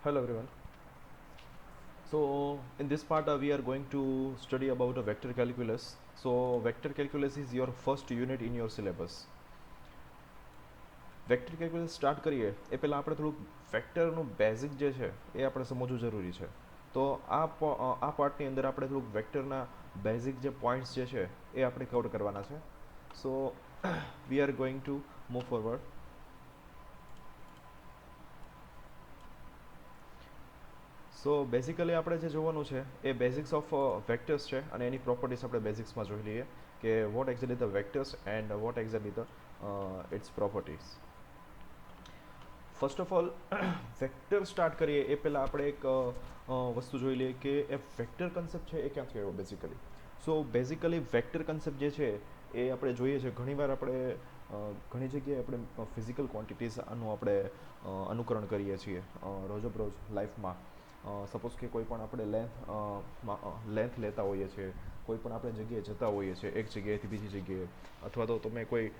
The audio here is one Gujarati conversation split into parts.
Hello everyone. So in this part we are going to study about a vector calculus. So vector calculus is your first unit in your syllabus. Vector calculus start કરીએ એ પહેલાં આપણે થોડુંક વેક્ટરનું બેઝિક જે છે એ આપણે સમજવું જરૂરી છે. તો આ પાર્ટની અંદર આપણે થોડુંક વેક્ટરના બેઝિક જે પોઈન્ટ્સ જે છે એ આપણે કવર કરવાના છે. So we are going to move forward. So basically આપણે જે જોવાનું છે એ બેઝિક્સ ઓફ વેક્ટર્સ છે અને એની પ્રોપર્ટીઝ આપણે બેઝિક્સમાં જોઈ લઈએ કે what exactly the vectors and what exactly the its properties. First of all vector start કરીએ એ પહેલાં આપણે એક વસ્તુ જોઈ લઈએ કે એ વેક્ટર કન્સેપ્ટ છે એ ક્યાંથી આવ્યો basically. So basically vector concept જે છે એ આપણે જોઈએ છે ઘણીવાર આપણે ઘણી જગ્યાએ આપણે ફિઝિકલ ક્વોન્ટિટીઝ આનું આપણે અનુકરણ કરીએ છીએ રોજબરોજ લાઈફમાં. સપોઝ કે કોઈ પણ આપણે લેન્થ લેતા હોઈએ છીએ, કોઈ પણ આપણે જગ્યાએ જતા હોઈએ છીએ એક જગ્યાએથી બીજી જગ્યાએ, અથવા તો તમે કોઈ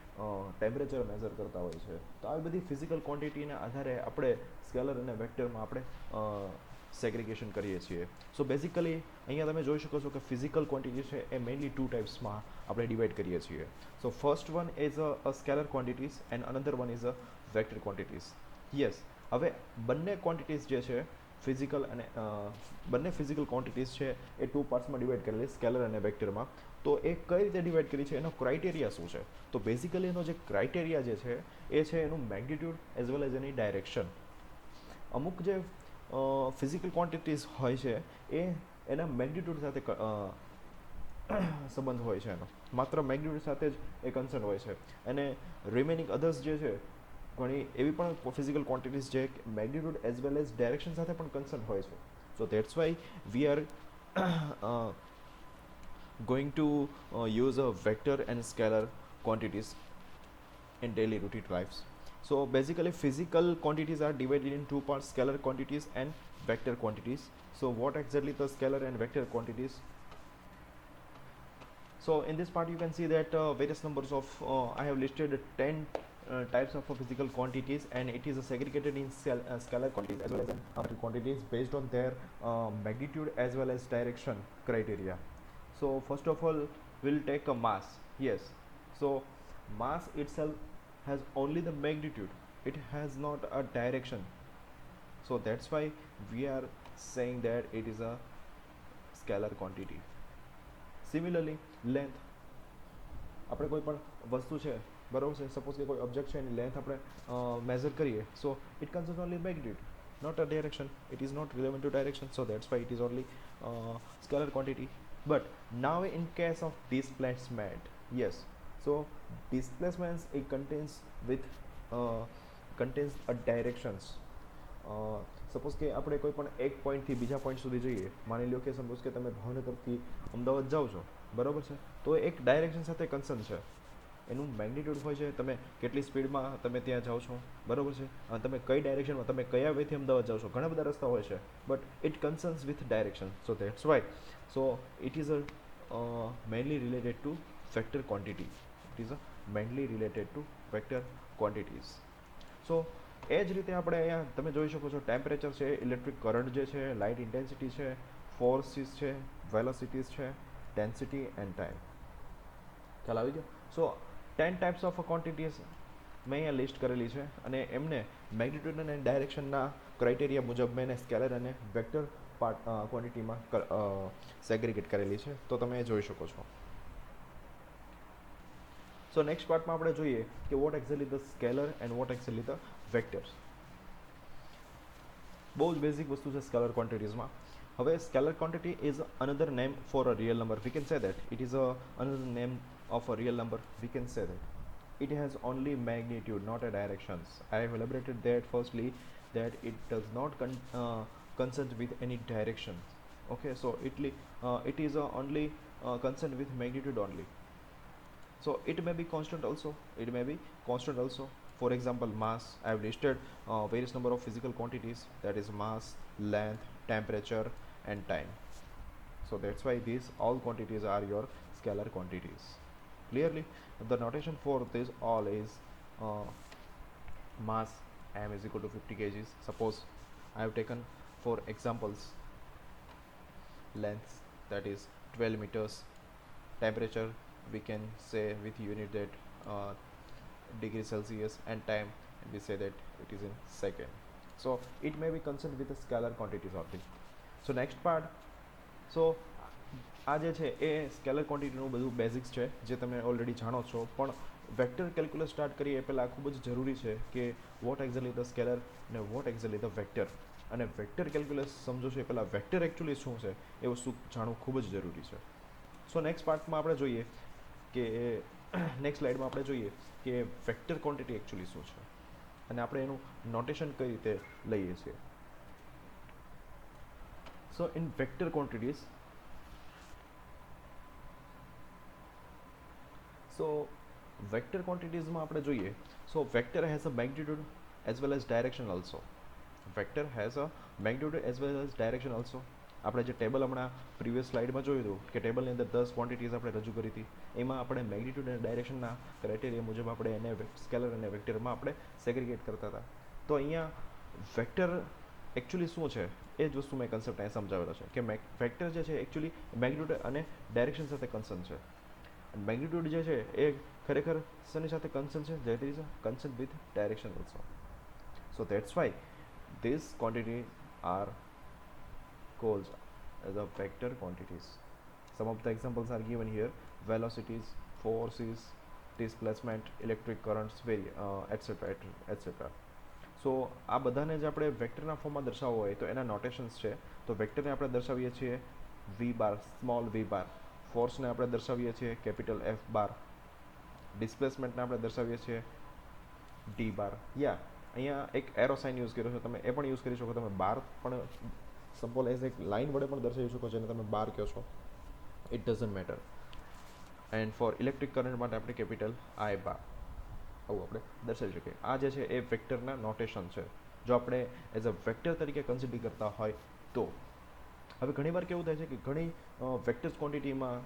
ટેમ્પરેચર મેઝર કરતા હોય છે, તો આવી બધી ફિઝિકલ ક્વોન્ટિટીના આધારે આપણે સ્કેલર અને વેક્ટરમાં આપણે સેગ્રિગેશન કરીએ છીએ. સો બેઝિકલી અહીંયા તમે જોઈ શકો છો કે ફિઝિકલ ક્વોન્ટિટી છે એ મેઇનલી ટુ ટાઈપ્સમાં આપણે ડિવાઈડ કરીએ છીએ. So first one is a scalar quantities and another one is a vector quantities. Yes, હવે બંને ક્વોન્ટિટીઝ જે છે ફિઝિકલ અને બંને ફિઝિકલ ક્વોન્ટિટીઝ છે એ ટુ પાર્ટ્સમાં ડિવાઈડ કરેલી સ્કેલર અને વેક્ટરમાં. તો એ કઈ રીતે ડિવાઈડ કરી છે, એનો ક્રાઇટેરિયા શું છે? તો બેઝિકલી એનો જે ક્રાઇટેરિયા જે છે એ છે એનું મેગ્નિટ્યુડ એઝ વેલ એઝ એની ડાયરેક્શન. અમુક જે ફિઝિકલ ક્વોન્ટિટીઝ હોય છે એ એના મેગ્નિટ્યુડ સાથે સંબંધ હોય છે, એનો માત્ર મેગ્નિટ્યુડ સાથે જ એ કન્સર્ન હોય છે. અને રિમેનિંગ અધર્સ જે છે ઘણી એવી પણ ફિઝિકલ ક્વોન્ટિટીઝ જે magnitude as well as direction સાથે પણ કન્સર્ન હોય છે. સો that's why we are going to use a vector and scalar quantities in daily routine lives. So basically physical quantities are divided in two parts, scalar quantities and vector quantities. So what exactly the scalar and vector quantities? So in this part you can see that various numbers of I have listed 10 types of physical quantities, and it is segregated in scalar quantities as well as vector quantities based on their magnitude as well as direction criteria. So first of all we'll take a mass. Yes, so mass itself has only the magnitude, it has not a direction. So that's why we are saying that it is a scalar quantity. Similarly length, આપણે કોઈ પણ વસ્તુ છે બરાબર છે, સપોઝ કે કોઈ ઓબ્જેક્ટ છે એની લેન્થ આપણે મેઝર કરીએ, so it consist only magnitude, not a direction. It is not relevant to direction, so that's why it is only scalar quantity. But now in case of displacement, yes, so displacements it contains a directions. Suppose કે આપણે કોઈ પણ એક પોઈન્ટથી બીજા પોઈન્ટ સુધી જઈએ, માની લો કે સપોઝ કે તમે ભાવનગરથી અમદાવાદ જાઓ છો બરાબર છે, તો એક ડાયરેક્શન સાથે કન્સર્ન છે, એનું મેગ્નિટ્યુડ હોય છે, તમે કેટલી સ્પીડમાં તમે ત્યાં જાઓ છો બરાબર છે, અને તમે કઈ ડાયરેક્શનમાં, તમે કયા વેથી અમદાવાદ જાઓ છો, ઘણા બધા રસ્તા હોય છે, but it concerns with direction. So that's why so it is a mainly related to vector quantity. It is a mainly related to vector quantities. So એ જ રીતે આપણે અહીંયા તમે જોઈ શકો છો ટેમ્પરેચર છે, ઇલેક્ટ્રિક કરંટ જે છે, લાઇટ ઇન્ટેન્સિટી છે, ફોર્સીસ છે, વેલોસિટીઝ છે, ડેન્સિટી એન્ડ ટાઈમ. ખ્યાલ આવી ગયો? સો 10 ટાઈપ્સ ઓફ ક્વોન્ટિટીઝ મેં અહીંયા લિસ્ટ કરેલી છે, અને એમને મેગ્નિટ્યુડ અને ડાયરેક્શનના ક્રાઇટેરિયા મુજબ મેં એને સ્કેલર અને વેક્ટર ક્વોન્ટિટીમાં સેગ્રિગેટ કરેલી છે, તો તમે એ જોઈ શકો છો. સો નેક્સ્ટ પાર્ટમાં આપણે જોઈએ કે what exactly the scalar and what exactly the vectors. બહુ જ બેઝિક વસ્તુ છે સ્કેલર ક્વોન્ટિટીઝમાં. હવે scalar quantity is another name for a real number. We can say that it is another name of a real number. We can say that it has only magnitude, not a directions. I have elaborated that firstly, that it does not concern with any direction. Okay, so it is only concerned with magnitude only. So it may be constant also, it may be constant also. For example, mass, I have listed various number of physical quantities, that is mass, length, temperature and time. So that's why these all quantities are your scalar quantities. Clearly the notation for this all is mass m is equal to 50 kgs. Suppose I have taken for examples length, that is 12 meters, temperature we can say with unit that degree Celsius, and time we say that it is in second. So it may be concerned with the scalar quantities only. So next part, so આ જે છે એ સ્કેલર ક્વોન્ટિટીનું બધું બેઝિક્સ છે જે તમે ઓલરેડી જાણો છો, પણ વેક્ટર કેલ્ક્યુલસ સ્ટાર્ટ કરીએ એ પહેલાં ખૂબ જ જરૂરી છે કે વોટ એક્ઝેક્ટલી ધ સ્કેલર અને વોટ એક્ઝેક્ટલી ધ વેક્ટર, અને વેક્ટર કેલ્ક્યુલસ સમજો છો એ પહેલાં વેક્ટર એકચ્યુઅલી શું છે એ વસ્તુ જાણવું ખૂબ જ જરૂરી છે. સો નેક્સ્ટ પાર્ટમાં આપણે જોઈએ કે નેક્સ્ટ સ્લાઇડમાં આપણે જોઈએ કે વેક્ટર ક્વોન્ટિટી એકચ્યુઅલી શું છે અને આપણે એનું નોટેશન કઈ રીતે લઈએ છીએ. So in vector quantities, so vector ક્વોન્ટિટીઝમાં આપણે જોઈએ, so vector has a magnitude as well as direction also. Vector has a magnitude as well as direction also. આપણે જે ટેબલ હમણાં પ્રીવિયસ સ્લાઇડમાં જોયું હતું કે ટેબલની અંદર 10 ક્વોન્ટિટીઝ આપણે રજૂ કરી હતી, એમાં આપણે મેગ્નિટ્યુડ અને ડાયરેક્શનના ક્રાઇટેરિયા મુજબ આપણે એને સ્કેલર અને વેક્ટરમાં આપણે સેગ્રિગેટ કરતા હતા. તો અહીંયા વેક્ટર એકચ્યુઅલી શું છે એ જ વસ્તુ મેં કન્સેપ્ટ અહીંયા સમજાવેલો છે કે વેક્ટર જે છે એકચ્યુઅલી મેગ્નિટ્યુડ અને ડાયરેક્શન સાથે કન્સર્ન છે. મેગ્નિટ્યુડ જે છે એ ખરેખર શેની સાથે કન્સર્ન છે? That is concern with direction also. So that's why this quantity are called as a vector quantities. Some of the examples are given here: velocities, forces, displacement, electric currents, etc. etc. સો આ બધાને જ આપણે વેક્ટરના ફોર્મમાં દર્શાવવો હોય તો એના નોટેશન્સ છે. તો વેક્ટરને આપણે દર્શાવીએ છીએ વી બાર, સ્મોલ વી બાર. ફોર્સને આપણે દર્શાવીએ છીએ કેપિટલ એફ બાર. ડિસ્પ્લેસમેન્ટને આપણે દર્શાવીએ છીએ ડી બાર. યા અહીંયા એક એરો સાઇન યુઝ કર્યો છે, તમે એ પણ યુઝ કરી શકો. તમે બાર પણ સિમ્પલ એઝ એક લાઇન વડે પણ દર્શાવી શકો, જેને તમે બાર કહો છો. It doesn't matter. And for electric current માટે આપણે કેપિટલ આઈ બાર આવું આપણે દર્શાવી શકીએ. આ જે છે એ વેક્ટરના નોટેશન છે જો આપણે એઝ અ વેક્ટર તરીકે કન્સિડર કરતા હોય તો. હવે ઘણીવાર કેવું થાય છે કે ઘણી વેક્ટર્સ ક્વોન્ટિટીમાં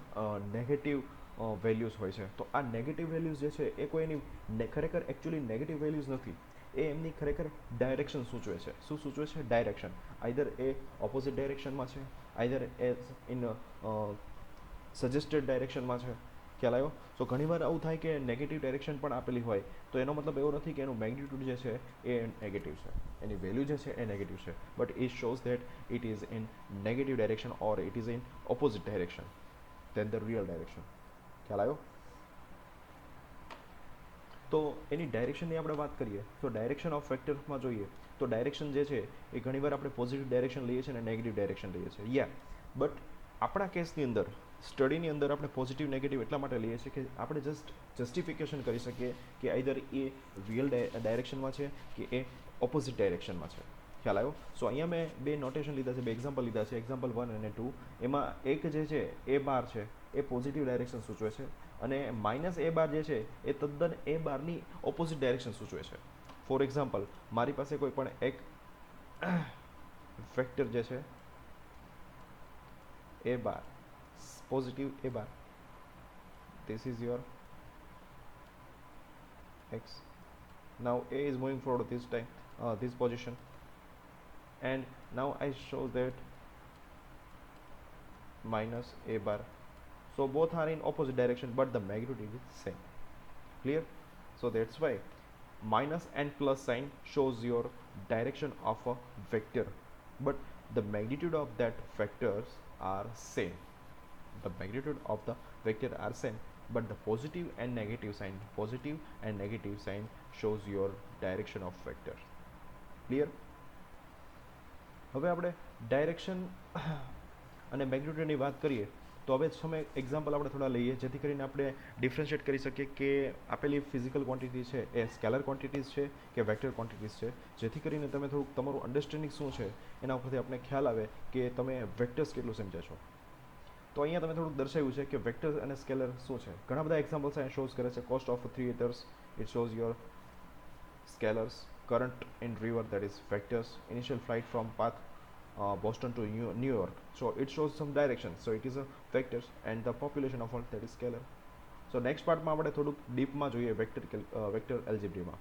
નેગેટિવ વેલ્યુઝ હોય છે. તો આ નેગેટિવ વેલ્યુઝ જે છે એ કોઈ એની ખરેખર એકચ્યુઅલી નેગેટિવ વેલ્યુઝ નથી, એ એમની ખરેખર ડાયરેક્શન સૂચવે છે. શું સૂચવે છે? ડાયરેક્શન. આઈધર એ ઓપોઝિટ ડાયરેક્શનમાં છે, આઈધર એ ઇન સજેસ્ટેડ ડાયરેક્શનમાં છે. ખ્યાલ આવ્યો? સો ઘણીવાર આવું થાય કે નેગેટિવ ડાયરેક્શન પણ આપેલી હોય તો એનો મતલબ એવો નથી કે એનું મેગ્નિટ્યુડ જે છે એ નેગેટિવ છે, એની વેલ્યુ જે છે એ નેગેટિવ છે, but it shows that it is in negative direction or it is in opposite direction then the real direction. ખ્યાલ આવ્યો? તો એની ડાયરેક્શનની આપણે વાત કરીએ તો ડાયરેક્શન ઓફ વેક્ટરમાં જોઈએ તો ડાયરેક્શન જે છે એ ઘણીવાર આપણે પોઝિટિવ ડાયરેક્શન લઈએ છીએ અને નેગેટિવ ડાયરેક્શન લઈએ છીએ. યા બટ આપણા કેસની અંદર સ્ટડીની અંદર આપણે પોઝિટિવ નેગેટિવ એટલા માટે લઈએ છીએ કે આપણે જસ્ટિફિકેશન કરી શકીએ કે આઈધર એ રિયલ ડાયરેક્શનમાં છે કે એ ઓપોઝિટ ડાયરેક્શનમાં છે. ખ્યાલ આવ્યો? સો અહીંયા મેં બે નોટેશન લીધા છે, બે એક્ઝામ્પલ લીધા છે, એક્ઝામ્પલ 1 અને 2. એમાં એક જે છે એ બાર છે એ પોઝિટિવ ડાયરેક્શન સૂચવે છે અને માઇનસ એ બાર જે છે એ તદ્દન એ બારની ઓપોઝિટ ડાયરેક્શન સૂચવે છે. ફોર એક્ઝામ્પલ, મારી પાસે કોઈ પણ એક વેક્ટર જે છે A bar, positive A bar, this is your x. Now a is moving forward this time, this position, and now I show that minus a bar. So both are in opposite direction but the magnitude is same. Clear? So that's why minus and plus sign shows your direction of a vector, but the magnitude of that vectors are same. The magnitude of the vector are same, but the positive and negative sign shows your direction of vector. Clear? હવે આપણે ડાયરેક્શન અને મેગ્નિટ્યુડની વાત કરીએ તો હવે સમય એક્ઝામ્પલ આપણે થોડા લઈએ જેથી કરીને આપણે ડિફરન્શિએટ કરી શકીએ કે આપેલી ફિઝિકલ ક્વોન્ટિટી છે એ સ્કેલર ક્વોન્ટિટીઝ છે કે વેક્ટર ક્વોન્ટિટીઝ છે, જેથી કરીને તમે થોડુંક તમારું અન્ડરસ્ટેન્ડિંગ શું છે એના ઉપરથી આપણે ખ્યાલ આવે કે તમે વેક્ટર્સ કેટલું સમજ્યા છો. તો અહીંયા તમે થોડુંક દર્શાવ્યું છે કે વેક્ટર અને સ્કેલર શું છે. ઘણા બધા એક્ઝામ્પલ્સ અહીંયા શોઝ કરે છે. Cost of 3 acres, it shows your scalars. Current in river, that is vectors. Initial flight from path Boston to New York, so it shows some direction, so it is a vectors, and the population of all, that is scalar. So next part માં આપણે થોડુંક ડીપમાં જોઈએ વેક્ટર એલ્જેબ્રામાં.